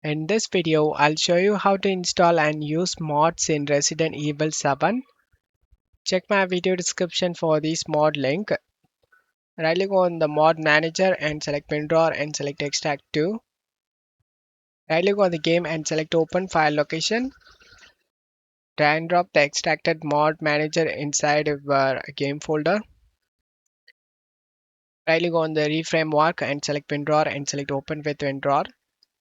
In this video, I'll show you how to install and use mods in Resident Evil 7. Check my video description for this mod link. Right click on the mod manager and select WinRAR and select extract to. Right click on the game and select open file location. Drag and drop the extracted mod manager inside your game folder. Right click on the reframework and select WinRAR and select open with WinRAR.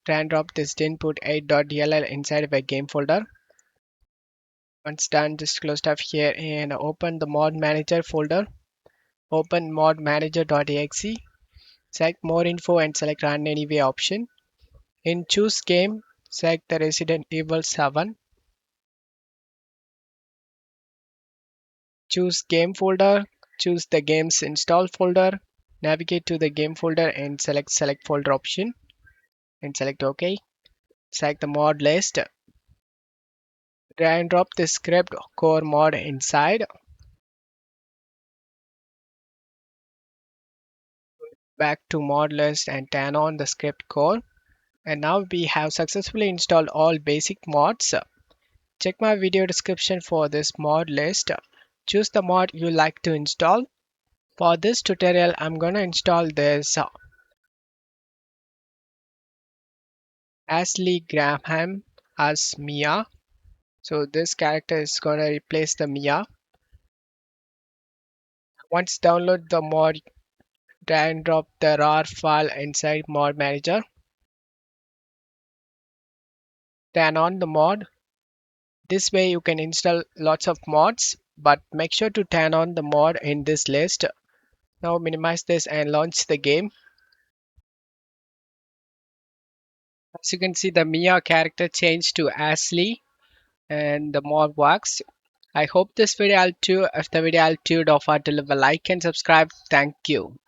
Drag and drop this input8.dll inside of a game folder. Once done, just close stuff here and open the mod manager folder. Open mod manager.exe. Select more info and select run anyway option. In choose game, select the Resident Evil 7. Choose game folder. Choose the game's install folder. Navigate to the game folder and select folder option and select OK. Select the mod list. Drag and drop the script core mod inside. Back to mod list and turn on the script core. And now we have successfully installed all basic mods. Check my video description for this mod list. Choose the mod you like to install. For this tutorial, I'm gonna install this Ashley Graham as Mia. So this character is gonna replace the Mia. Once download the mod, drag and drop the RAR file inside mod manager. Turn on the mod. This way you can install lots of mods, but make sure to turn on the mod in this list. Now minimize this and launch the game. As you can see, the Mia character changed to Ashley and the mod works. I hope this video helped you. If the video helped you, don't forget to leave a like and subscribe. Thank you.